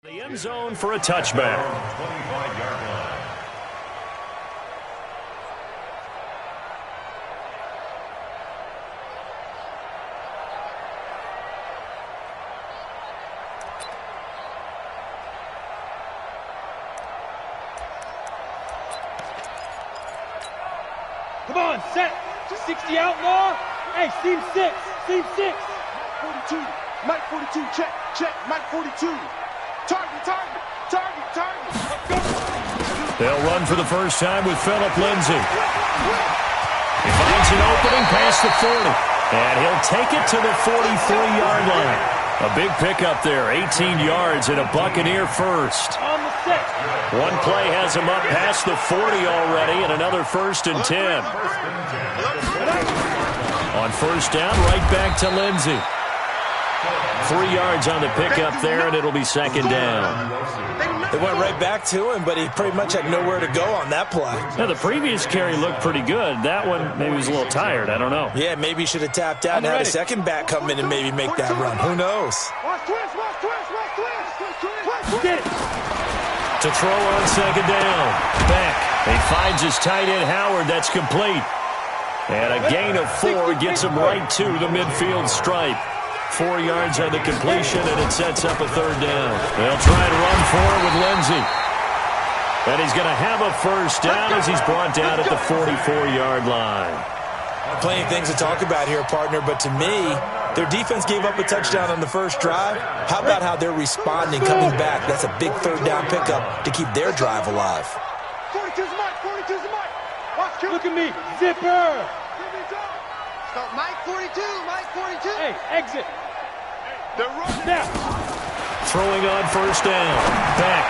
The end zone for a touchback. Come on, set. 60 outlaw. Hey, seam 6. Seam 6. 42. Mike 42. Check. Check. Mike 42. Target. Target. Target. Target. They'll run for the first time with Phillip Lindsay. He finds an opening past the 40. And he'll take it to the 43-yard line. A big pickup there. 18 yards and a Buccaneer first. On the set. One play has him up past the 40 already, and another 1st and 10. On first down, right back to Lindsay. 3 yards on the pickup there, and it'll be 2nd down. They went right back to him, but he pretty much had nowhere to go on that play. Now, the previous carry looked pretty good. That one, maybe he was a little tired. I don't know. Yeah, maybe he should have tapped out and had a second back come in and maybe make that run. Who knows? Watch twist. Watch twist. Watch twist. Watch twist. Get it. To throw on 2nd down. Beck. He finds his tight end, Howard. That's complete. And a gain of 4 gets him right to the midfield stripe. 4 yards on the completion, and it sets up a 3rd down. They'll try to run for it with Lindsay. And he's going to have a first down as he's brought down at the 44-yard line. Plenty of things to talk about here, partner, but to me, their defense gave up a touchdown on the first drive. How about how they're responding, coming back? That's a big 3rd down pickup to keep their drive alive. 42's Mike. 42's Mike. Watch Look at me. Zipper. Stop Mike 42. Mike 42. Hey, exit. They're running. Now. Throwing on first down. Beck.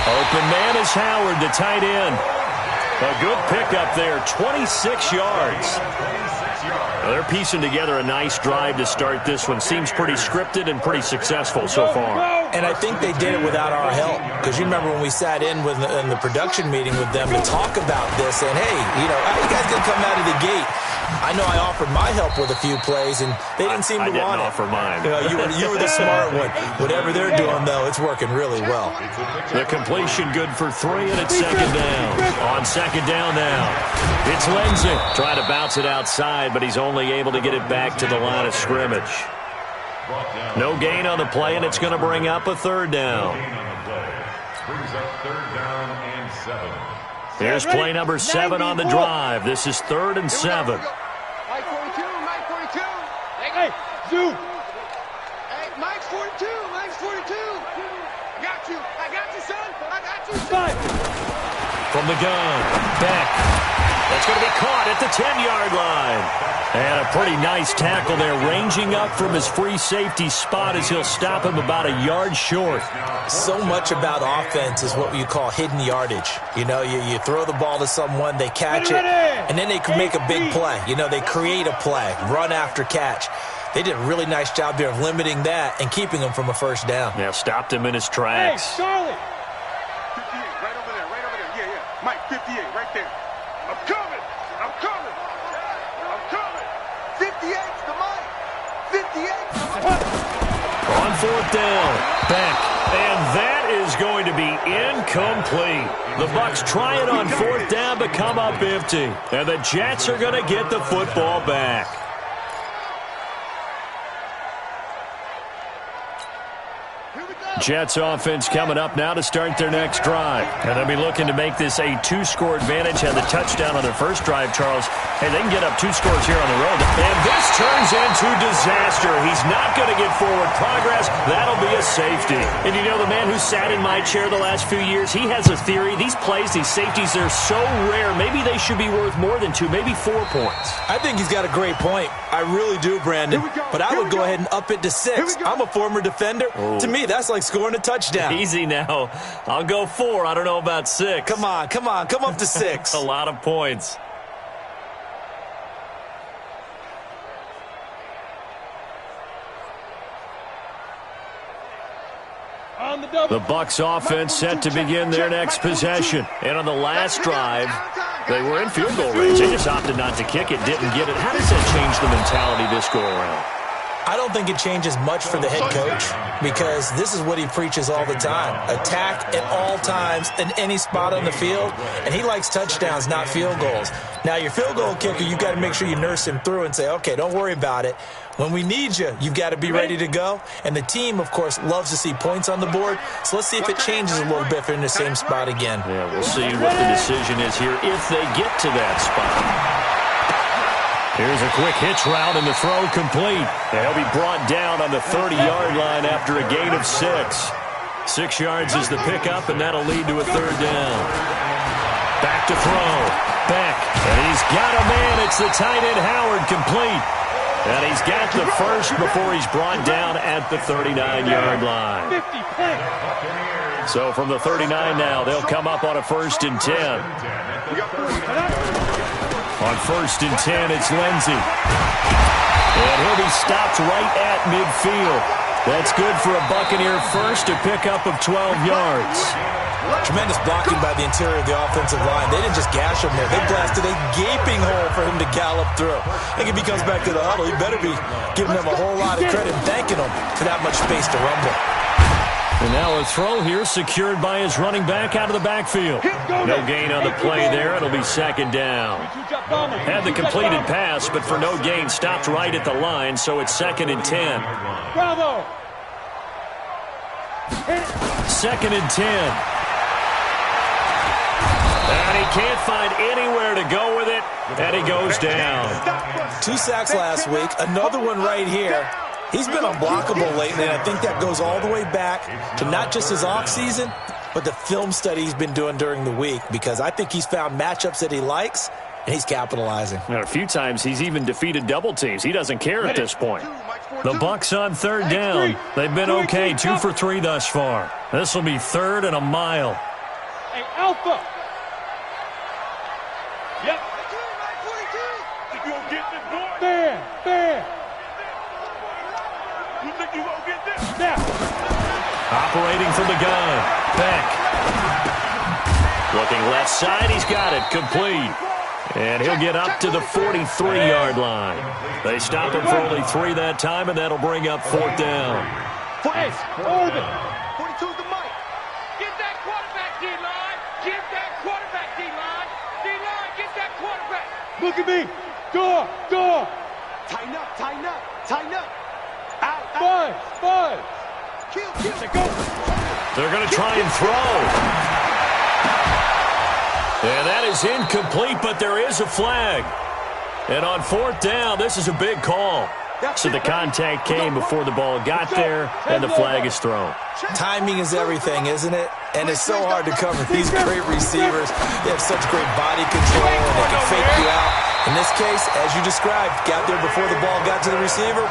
Open man is Howard, the tight end. A good pickup there, 26 yards. Well, they're piecing together a nice drive to start this one. Seems pretty scripted and pretty successful so far. And I think they did it without our help. Because you remember when we sat in the production meeting with them to talk about this, and hey, you know, how you guys going to come out of the gate? I know I offered my help with a few plays, and they didn't seem to want it. I didn't offer mine. You were the smart one. Whatever they're doing, though, it's working really well. The completion good for 3, and it's 2nd down. On 2nd down now, it's Lindsay. Trying to bounce it outside, but he's only able to get it back to the line of scrimmage. No gain on the play, and it's going to bring up a 3rd down. Brings up 3rd down and 7. Here's play number 7 on the drive. This is 3rd and 7. Mike 42. Mike 42. Hey, zoom. Hey, Mike's 42. Mike's 42. I got you. I got you, son. I got you. Five. From the gun, Beck. That's going to be caught at the 10-yard line. And a pretty nice tackle there, ranging up from his free safety spot as he'll stop him about a yard short. So much about offense is what you call hidden yardage. You know, you throw the ball to someone, they catch it, and then they can make a big play. You know, they create a play, run after catch. They did a really nice job there of limiting that and keeping him from a first down. Yeah, stopped him in his tracks. Hey, Charlotte. 58, right over there, right over there. Yeah, yeah. Mike 58, right there. I'm coming. I'm coming. I'm coming. 58's the Mike. 58's the Mike. On 4th down, Beck. And that is going to be incomplete. The Bucs try it on 4th down, but come up empty. And the Jets are going to get the football back. Jets offense coming up now to start their next drive. And they'll be looking to make this a 2-score advantage. Had the touchdown on their first drive, Charles. Hey, they can get up 2 scores here on the road. And this turns into disaster. He's not going to get forward progress. That'll be a safety. And you know, the man who sat in my chair the last few years, he has a theory. These plays, these safeties, they're so rare. Maybe they should be worth more than 2, maybe 4 points. I think he's got a great point. I really do, Brandon. But I would go ahead and up it to 6. I'm a former defender. To me, that's like scoring a touchdown. Easy now. I'll go 4. I don't know about 6. Come on. Come up to 6. A lot of points. The Bucs offense set to begin their next possession. And on the last drive, they were in field goal range. They just opted not to kick it, didn't get it. How does that change the mentality this go around? I don't think it changes much for the head coach because this is what he preaches all the time. Attack at all times in any spot on the field, and he likes touchdowns, not field goals. Now, your field goal kicker, you've got to make sure you nurse him through and say, okay, don't worry about it. When we need you, you've got to be ready to go. And the team, of course, loves to see points on the board. So let's see if it changes a little bit if they're in the same spot again. Yeah, we'll see what the decision is here if they get to that spot. Here's a quick hitch route and the throw complete. And he'll be brought down on the 30-yard line after a gain of 6. 6 yards is the pickup, and that'll lead to a third down. Back to throw. Beck. And he's got a man. It's the tight end Howard complete. And he's got the first before he's brought down at the 39-yard line. So from the 39 now, they'll come up on a 1st and 10. On 1st and 10, it's Lindsey. And he'll be stopped right at midfield. That's good for a Buccaneer first, a pickup of 12 yards. Tremendous blocking by the interior of the offensive line. They didn't just gash him there. They blasted a gaping hole for him to gallop through. I think if he comes back to the huddle, he better be giving them a whole lot of credit and thanking them for that much space to rumble. And now a throw here secured by his running back out of the backfield. No gain on the play there. It'll be 2nd down. Had the completed pass, but for no gain, stopped right at the line, so it's 2nd and 10. Bravo! 2nd and 10. And he can't find anywhere to go with it, and he goes down. 2 sacks last week, another one right here. He's been unblockable lately, and I think that goes all the way back to not just his offseason, but the film study he's been doing during the week, because I think he's found matchups that he likes, and he's capitalizing. And a few times he's even defeated double teams. He doesn't care at this point. The Bucs on 3rd down. They've been okay, 2 for 3 thus far. This will be 3rd and a mile. Hey, Alpha! Yep. Bam! Bam! You think you gonna get this? Now! Operating from the gun. Beck. Looking left side. He's got it. Complete. And he'll get up to the 43-yard line. They stop him for only 3 that time, and that'll bring up 4th down. Hey, Orbit! 42's the mic. Get that quarterback, D-line. Get that quarterback, D-line. D-line, get that quarterback. Look at me! Door! Door! Tighten up, tighten up, tighten up. Out, out. Buzz! Buzz! Kill. Go! They're going to try and throw. And that is incomplete, but there is a flag. And on 4th down, this is a big call. So the contact came before the ball got there, and the flag is thrown. Timing is everything, isn't it? And it's so hard to cover these great receivers. They have such great body control, and they can fake you out. In this case, as you described, got there before the ball got to the receiver.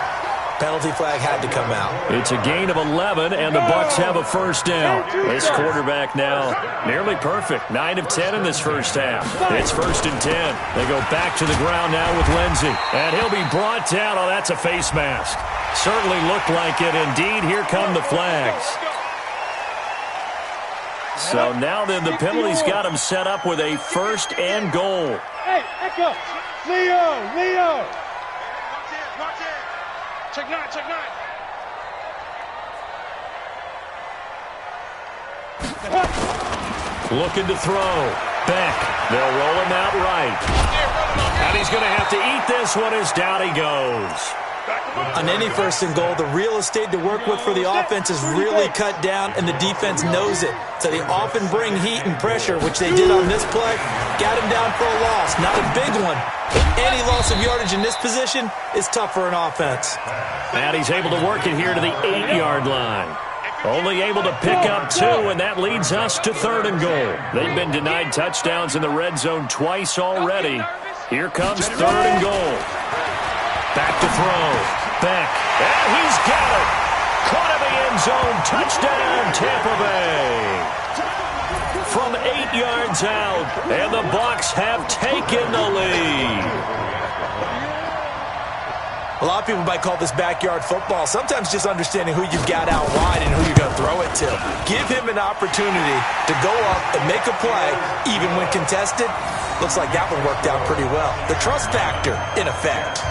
Penalty flag had to come out. It's a gain of 11, and the Bucs have a 1st down. This quarterback now nearly perfect. 9 of 10 in this first half. It's 1st and 10. They go back to the ground now with Lindsey. And he'll be brought down. Oh, that's a face mask. Certainly looked like it. Indeed, here come the flags. So now then, the penalty's got him set up with a 1st and goal. Hey, Echo! Leo! Check 9, check 9. Looking to throw. Beck. They'll roll him out right. And he's going to have to eat this one as down he goes. On any 1st and goal, the real estate to work with for the offense is really cut down, and the defense knows it. So they often bring heat and pressure, which they did on this play. Got him down for a loss. Not a big one. Any loss of yardage in this position is tough for an offense. And he's able to work it here to the 8-yard line. Only able to pick up 2, and that leads us to 3rd and goal. They've been denied touchdowns in the red zone twice already. Here comes 3rd and goal. Back to throw. Beck. And he's got it. Caught in the end zone. Touchdown, Tampa Bay. From 8 yards out, and the Bucs have taken the lead. A lot of people might call this backyard football. Sometimes just understanding who you've got out wide and who you're going to throw it to. Give him an opportunity to go up and make a play, even when contested. Looks like that one worked out pretty well. The trust factor, in effect.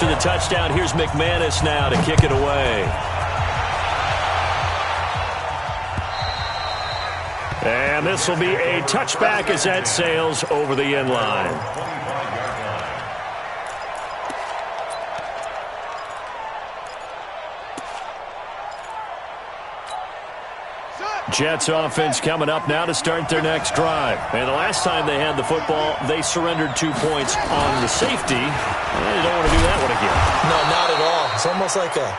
after the touchdown, here's McManus now to kick it away. And this will be a touchback as that sails over the end line. Jets offense coming up now to start their next drive. And the last time they had the football, they surrendered 2 points on the safety. And they don't want to do that one again. No, not at all. It's almost like a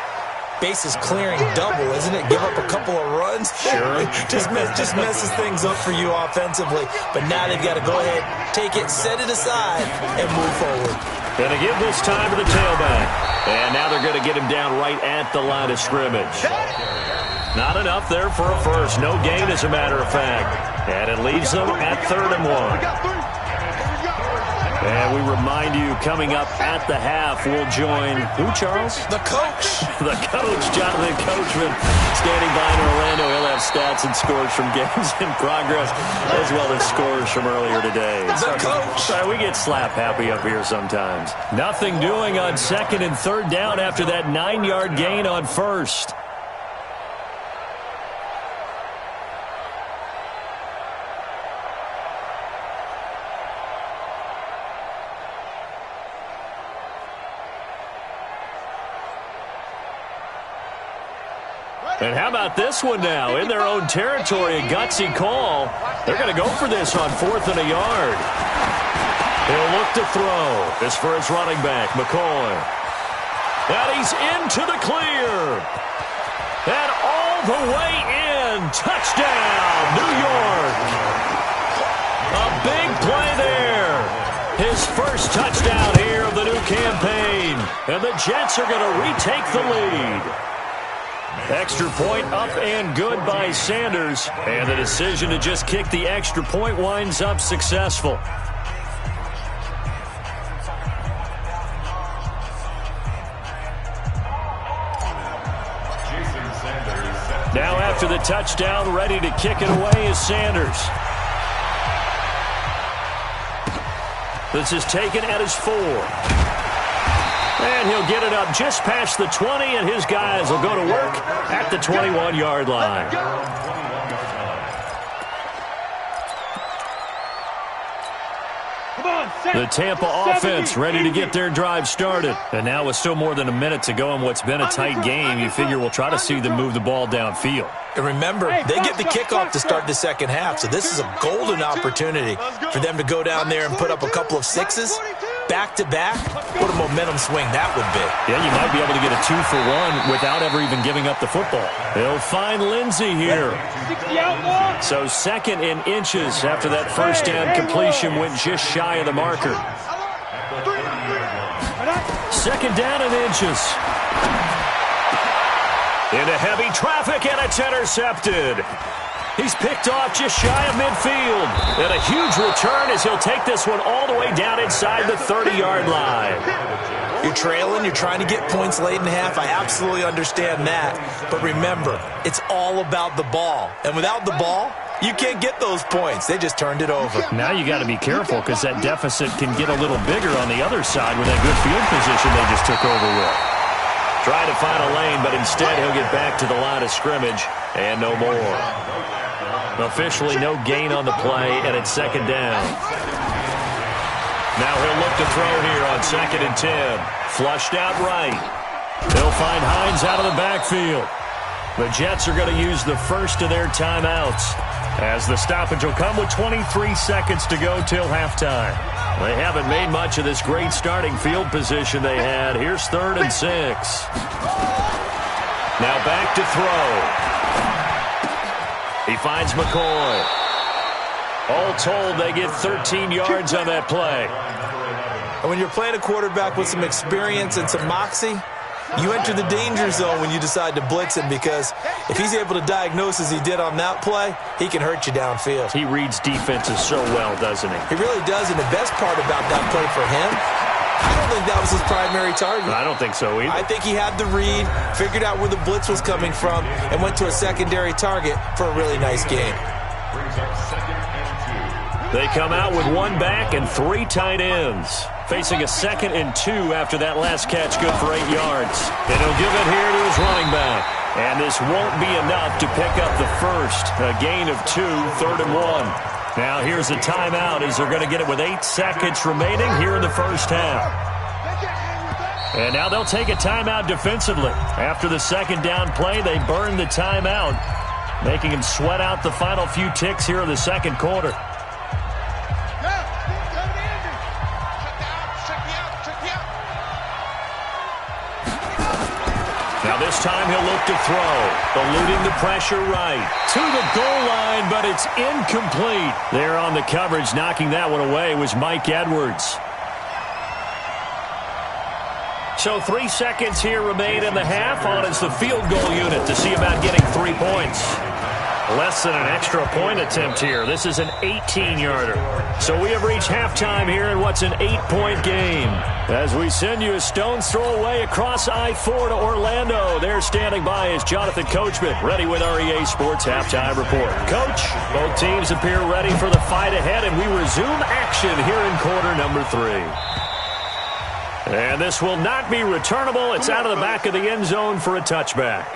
bases clearing double, isn't it? Give up a couple of runs. Sure. just messes things up for you offensively. But now they've got to go ahead, take it, set it aside, and move forward. Going to give this time to the tailback. And now they're going to get him down right at the line of scrimmage. Not enough there for a first. No gain, as a matter of fact. And it leaves them at 3rd and 1. And we remind you, coming up at the half, we'll join who, Charles? The coach. The coach, Jonathan Coachman, standing by in Orlando. He'll have stats and scores from games in progress, as well as scores from earlier today. The coach. Sorry, we get slap happy up here sometimes. Nothing doing on 2nd and 3rd down after that 9-yard gain on 1st. And how about this one now? In their own territory, a gutsy call. They're going to go for this on 4th and a yard. He'll look to throw. This for his running back, McCoy. And he's into the clear. And all the way in. Touchdown, New York. A big play there. His first touchdown here of the new campaign. And the Jets are going to retake the lead. Extra point up and good by Sanders. And the decision to just kick the extra point winds up successful. Now after the touchdown, ready to kick it away is Sanders. This is taken at his 4. And he'll get it up just past the 20, and his guys will go to work at the 21-yard line. The Tampa offense ready to get their drive started. And now with still more than a minute to go in what's been a tight game, you figure we'll try to see them move the ball downfield. And remember, they get the kickoff to start the second half, so this is a golden opportunity for them to go down there and put up a couple of 6s. Back-to-back, what a momentum swing that would be. Yeah, you might be able to get a 2-for-1 without ever even giving up the football. They'll find Lindsey here. So 2nd and inches after that first down completion went just shy of the marker. 2nd down and inches. Into heavy traffic, and it's intercepted. He's picked off just shy of midfield. And a huge return as he'll take this one all the way down inside the 30-yard line. You're trailing. You're trying to get points late in half. I absolutely understand that. But remember, it's all about the ball. And without the ball, you can't get those points. They just turned it over. Now you got to be careful because that deficit can get a little bigger on the other side with that good field position they just took over with. Trying to find a lane, but instead he'll get back to the line of scrimmage and no more. Officially no gain on the play, and it's 2nd down. Now he'll look to throw here on 2nd and 10. Flushed out right. They'll find Hines out of the backfield. The Jets are going to use the first of their timeouts, as the stoppage will come with 23 seconds to go till halftime. They haven't made much of this great starting field position they had. Here's 3rd and 6. Now back to throw. He finds McCoy. All told, they get 13 yards on that play. And when you're playing a quarterback with some experience and some moxie, you enter the danger zone when you decide to blitz him, because if he's able to diagnose as he did on that play, he can hurt you downfield. He reads defenses so well, doesn't he? He really does, and the best part about that play for him, I don't think that was his primary target. I don't think so either. I think he had the read, figured out where the blitz was coming from, and went to a secondary target for a really nice game. They come out with 1 back and 3 tight ends. facing a 2nd and 2 after that last catch, good for 8 yards. And he'll give it here to his running back. And this won't be enough to pick up the first. A gain of 2, 3rd and 1. Now here's a timeout as they're going to get it with 8 seconds remaining here in the first half. And now they'll take a timeout defensively. After the 2nd down play, they burn the timeout, making him sweat out the final few ticks here in the 2nd quarter. Now this time he'll look to throw, eluding the pressure right to the goal line, but it's incomplete. There on the coverage, knocking that one away was Mike Edwards. So 3 seconds here remain in the half. On is the field goal unit to see about getting 3 points. Less than an extra point attempt here. This is an 18-yarder. So we have reached halftime here in what's an 8-point game. As we send you a stone's throw away across I-4 to Orlando. There standing by is Jonathan Coachman, ready with our EA Sports Halftime Report. Coach, both teams appear ready for the fight ahead, and we resume action here in quarter number 3. And this will not be returnable. It's out of the back of the end zone for a touchback.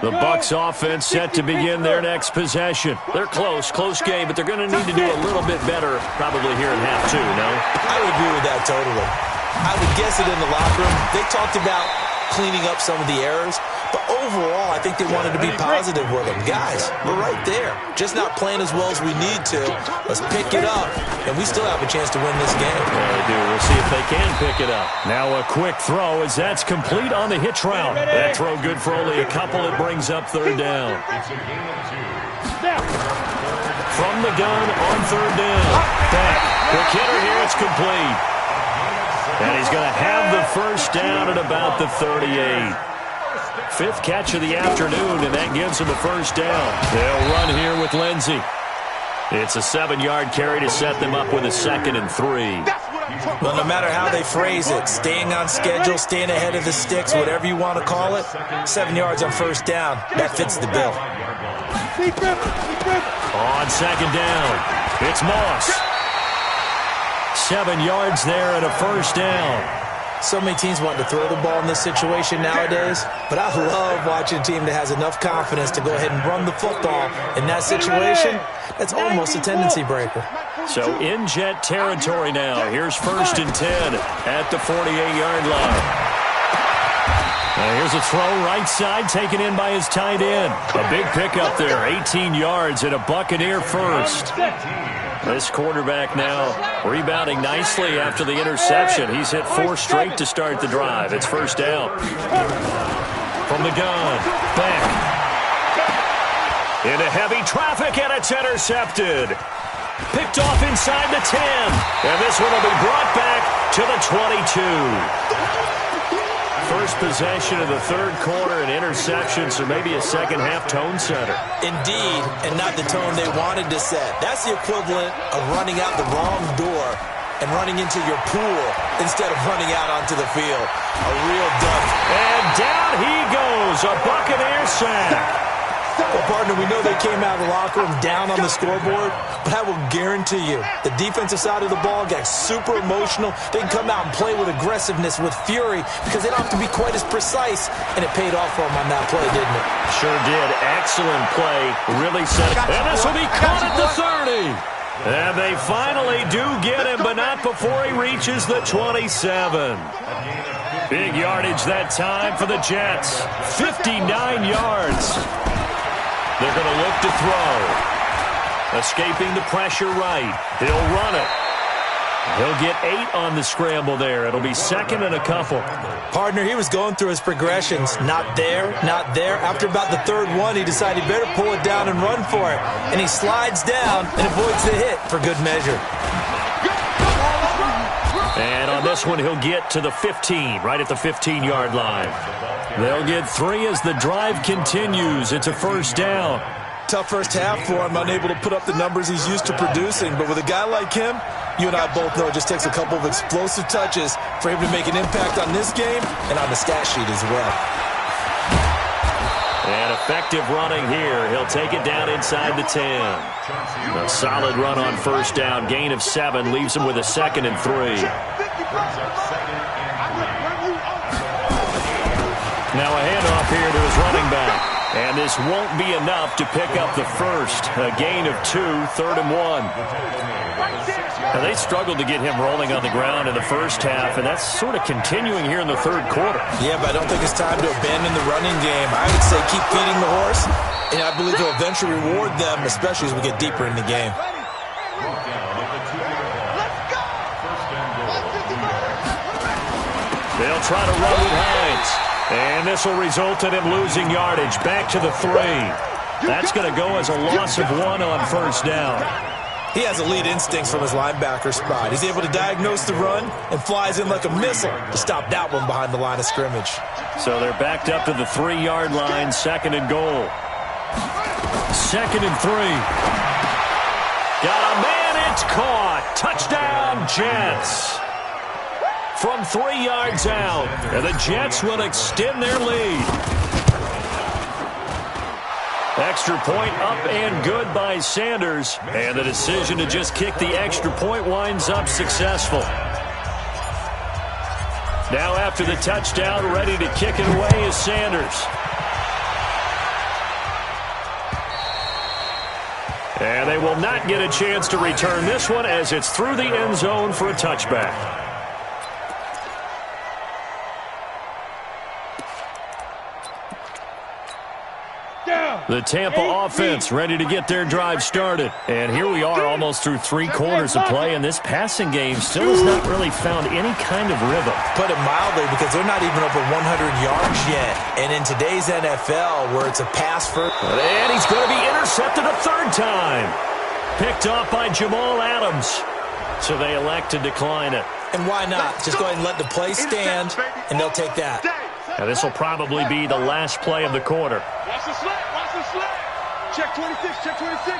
The Bucs offense set to begin their next possession. They're close game, but they're going to need to do a little bit better probably here in half 2, no? I would agree with that totally. I would guess it in the locker room. They talked about cleaning up some of the errors, but overall, I think they wanted to be positive with them. Guys, we're right there. Just not playing as well as we need to. Let's pick it up, and we still have a chance to win this game. Yeah, they do. We'll see if they can pick it up. Now a quick throw as that's complete on the hitch route. That throw good for only a couple. It brings up 3rd down. From the gun on 3rd down. Back. Quick hitter here. It's complete. And he's going to have the first down at about the 38. 5th catch of the afternoon, and that gives him a first down. They'll run here with Lindsey. It's a 7-yard carry to set them up with a 2nd and 3. Well, no matter how they phrase it, staying on schedule, staying ahead of the sticks, whatever you want to call it, 7 yards on first down, that fits the bill. On 2nd down, it's Moss. 7 yards there and a first down. So many teams want to throw the ball in this situation nowadays, but I love watching a team that has enough confidence to go ahead and run the football. In that situation, that's almost a tendency breaker. So in jet territory now. Here's 1st and 10 at the 48-yard line. Now here's a throw right side taken in by his tight end. A big pickup there, 18 yards and a Buccaneer first. This quarterback now rebounding nicely after the interception. He's hit 4 straight to start the drive. It's first down. From the gun, back. Into heavy traffic, and it's intercepted. Picked off inside the 10. And this one will be brought back to the 22. First possession of the 3rd quarter, an interception, so maybe a second-half tone setter. Indeed, and not the tone they wanted to set. That's the equivalent of running out the wrong door and running into your pool instead of running out onto the field. A real dud. And down he goes, a Buccaneer sack. Well, partner, we know they came out of the locker room down on the scoreboard, but I will guarantee you the defensive side of the ball got super emotional. They can come out and play with aggressiveness, with fury, because they don't have to be quite as precise, and it paid off for them on that play, didn't it? Sure did. Excellent play. Really set it. And this will be caught at the 30. And they finally do get him, but not before he reaches the 27. Big yardage that time for the Jets. 59 yards. They're going to look to throw. Escaping the pressure right. He'll run it. He'll get 8 on the scramble there. It'll be 2nd and a couple. Partner, he was going through his progressions. Not there, not there. After about the 3rd one, he decided he better pull it down and run for it. And he slides down and avoids the hit for good measure. And on this one, he'll get to the 15, right at the 15-yard line. They'll get 3 as the drive continues. It's a first down. Tough first half for him, unable to put up the numbers he's used to producing. But with a guy like him, you and I both know it just takes a couple of explosive touches for him to make an impact on this game and on the stat sheet as well. And effective running here. He'll take it down inside the 10. A solid run on first down. Gain of 7 leaves him with a 2nd and 3. Now a handoff here to his running back. And this won't be enough to pick up the first. A gain of 2, 3rd and 1. Now they struggled to get him rolling on the ground in the first half, and that's sort of continuing here in the 3rd quarter. Yeah, but I don't think it's time to abandon the running game. I would say keep feeding the horse, and I believe he'll eventually reward them, especially as we get deeper in the game. They'll try to run with Hines. And this will result in him losing yardage. Back to the 3. That's going to go as a loss of 1 on first down. He has elite instincts from his linebacker spot. He's able to diagnose the run and flies in like a missile to stop that one behind the line of scrimmage. So they're backed up to the 3-yard line, 2nd and goal. 2nd and 3. Got a man, it's caught. Touchdown, Jets. From 3 yards out, and the Jets will extend their lead. Extra point up and good by Sanders, and the decision to just kick the extra point winds up successful. Now after the touchdown, ready to kick it away is Sanders. And they will not get a chance to return this one as it's through the end zone for a touchback. The Tampa offense ready to get their drive started. And here we are almost through 3 quarters of play, and this passing game still has not really found any kind of rhythm. Put it mildly, because they're not even over 100 yards yet. And in today's NFL, where it's a pass first. And he's going to be intercepted a 3rd time. Picked off by Jamal Adams. So they elect to decline it. And why not? Just go ahead and let the play stand, and they'll take that. Now this will probably be the last play of the quarter. Watch the slant. Watch the slant. Check 26. Check 26.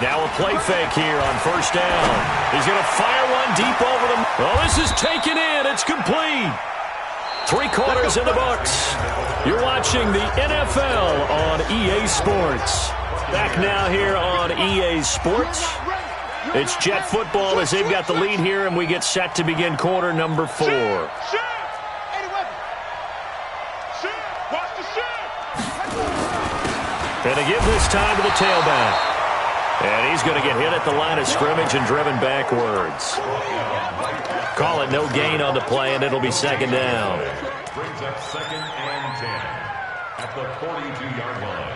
Now a play fake here on first down. He's going to fire one deep over them. Well, this is taken in. It's complete. 3 quarters in the books. You're watching the NFL on EA Sports. Back now here on EA Sports. It's Jet football as they've got the lead here, and we get set to begin quarter number 4. Watch the shift. And to give this time to the tailback. And he's going to get hit at the line of scrimmage and driven backwards. Call it no gain on the play, and it'll be 2nd down. Brings up 2nd and 10 at the 42-yard line.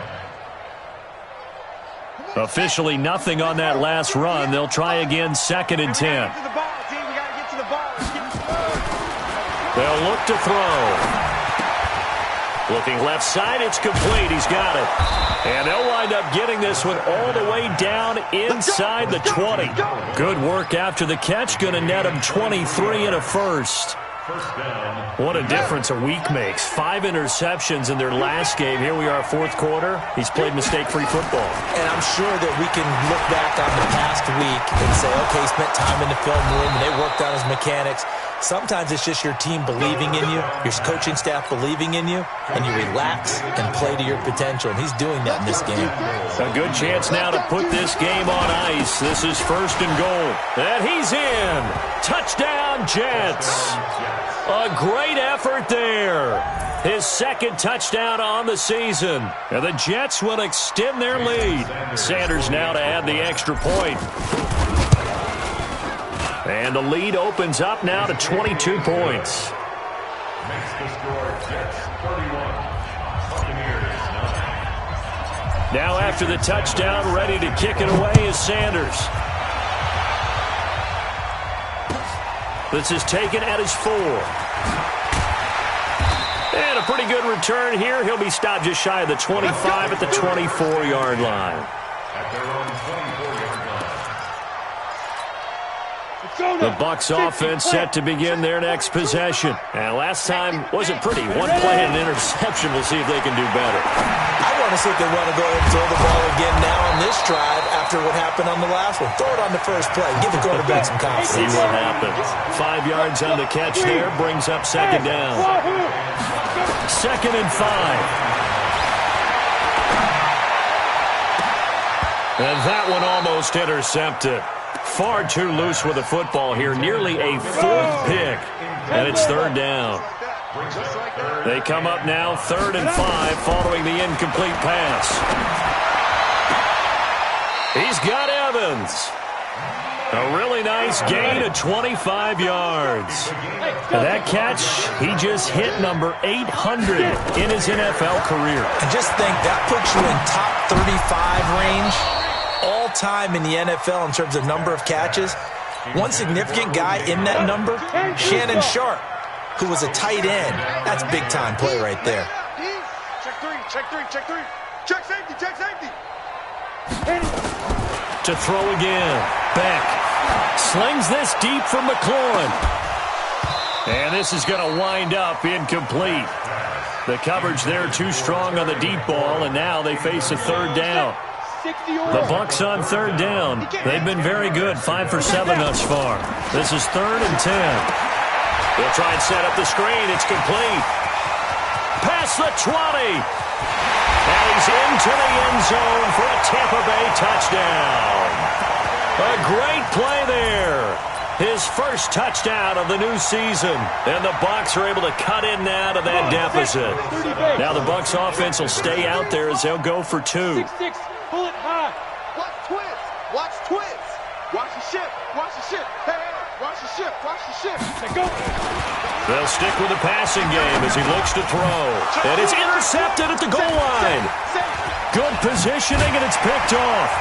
Officially nothing on that last run. They'll try again, 2nd and 10. They'll look to throw. Looking left side, it's complete. He's got it. And they'll wind up getting this one all the way down inside the 20. Good work after the catch. Going to net him 23 and a first. What a difference a week makes. 5 interceptions in their last game. Here we are, 4th quarter. He's played mistake-free football. And I'm sure that we can look back on the past week and say, okay, he spent time in the film room and they worked on his mechanics. Sometimes it's just your team believing in you, your coaching staff believing in you, and you relax and play to your potential. And he's doing that in this game. A good chance now to put this game on ice. This is 1st and goal. And he's in. Touchdown, Jets. A great effort there. His 2nd touchdown on the season. And the Jets will extend their lead. Sanders now to add the extra point. And the lead opens up now to 22 points. Makes the score Jets 31. Buccaneers 9. Now after the touchdown, ready to kick it away is Sanders. This is taken at his 4. And a pretty good return here. He'll be stopped just shy of the 25 at the 24-yard line. At their own 24-yard line. The Bucs offense set to begin their next possession. And last time wasn't pretty. One play and an interception. We'll see if they can do better. I want to see if they want to go ahead and throw the ball again now on this drive after what happened on the last one. Throw it on the first play. Give the quarterback some confidence. See what happens. 5 yards on the catch there. Brings up second down. 2nd and 5. And that one almost intercepted. Far too loose with the football here. Nearly a 4th pick. And it's 3rd down. They come up now 3rd and 5 following the incomplete pass. He's got Evans. A really nice gain of 25 yards. And that catch, he just hit number 800 in his NFL career. And just think, that puts you in top 35 range all-time in the NFL in terms of number of catches. One significant guy in that number, Shannon Sharp, who was a tight end. That's big-time play right there. Check three, check three, check three. Check safety, check safety. To throw again. Beck slings this deep for McLaurin. And this is going to wind up incomplete. The coverage there too strong on the deep ball, and now they face a 3rd down. The Bucs on 3rd down. They've been very good, 5 for 7 thus far. This is 3rd and 10. They'll try and set up the screen. It's complete. Past the 20. And he's into the end zone for a Tampa Bay touchdown. A great play there. His first touchdown of the new season. And the Bucs are able to cut in now to that deficit. Now the Bucs offense will stay out there as they'll go for 2. 6-6. Pull it high. Watch twist. Watch twist. Watch the ship. Watch the ship. Hey, watch the ship. Watch the ship. Go. They'll stick with the passing game as he looks to throw. And it's intercepted at the goal line. Good positioning, and it's picked off.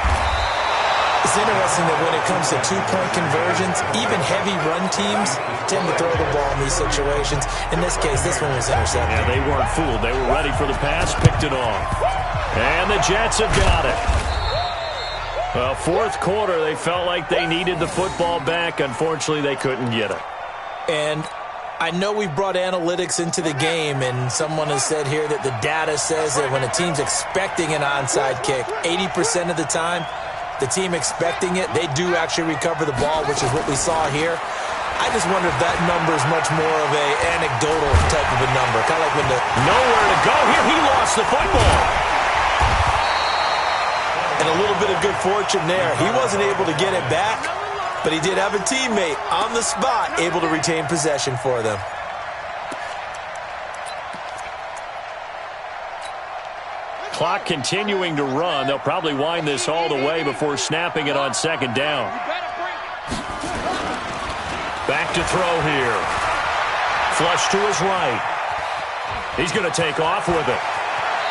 It's interesting that when it comes to 2-point conversions, even heavy run teams tend to throw the ball in these situations. In this case, this one was intercepted. Yeah, they weren't fooled. They were ready for the pass, picked it off. And the Jets have got it. Well, 4th quarter, they felt like they needed the football back. Unfortunately, they couldn't get it. And I know we brought analytics into the game, and someone has said here that the data says that when a team's expecting an onside kick, 80% of the time, the team expecting it, they do actually recover the ball, which is what we saw here. I just wonder if that number is much more of a anecdotal type of a number. Kind of like when the... Nowhere to go here. He lost the football. And a little bit of good fortune there. He wasn't able to get it back, but he did have a teammate on the spot able to retain possession for them. Clock continuing to run. They'll probably wind this all the way before snapping it on 2nd down. Back to throw here. Flush to his right. He's going to take off with it.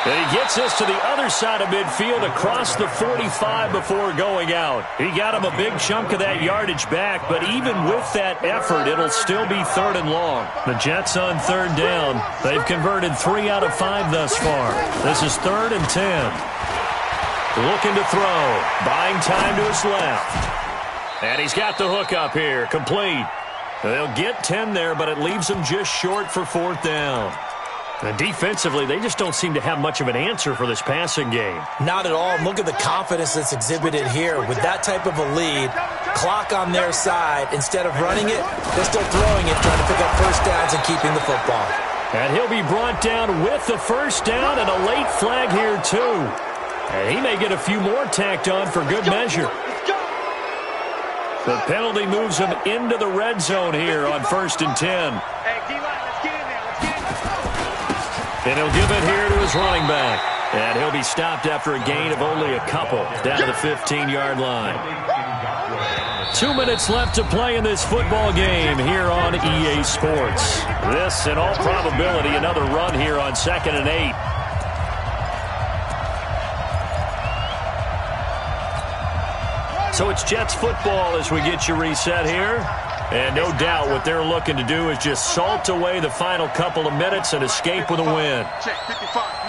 And he gets this to the other side of midfield across the 45 before going out. He got him a big chunk of that yardage back, but even with that effort, it'll still be 3rd and long. The Jets on 3rd down. They've converted 3 out of 5 thus far. This is 3rd and 10. Looking to throw. Buying time to his left. And he's got the hook up here. Complete. They'll get 10 there, but it leaves them just short for 4th down. And defensively, they just don't seem to have much of an answer for this passing game. Not at all. Look at the confidence that's exhibited here. With that type of a lead, clock on their side, instead of running it, they're still throwing it, trying to pick up first downs and keeping the football. And he'll be brought down with the first down and a late flag here, too. And he may get a few more tacked on for good measure. The penalty moves him into the red zone here on 1st and 10. Hey, D-line, let's get in there. Let's get in there. And he'll give it here to his running back. And he'll be stopped after a gain of only a couple down to the 15-yard line. 2 minutes left to play in this football game here on EA Sports. This, in all probability, another run here on 2nd and 8. So it's Jets football as we get you reset here. And no doubt what they're looking to do is just salt away the final couple of minutes and escape with a win. Check 55.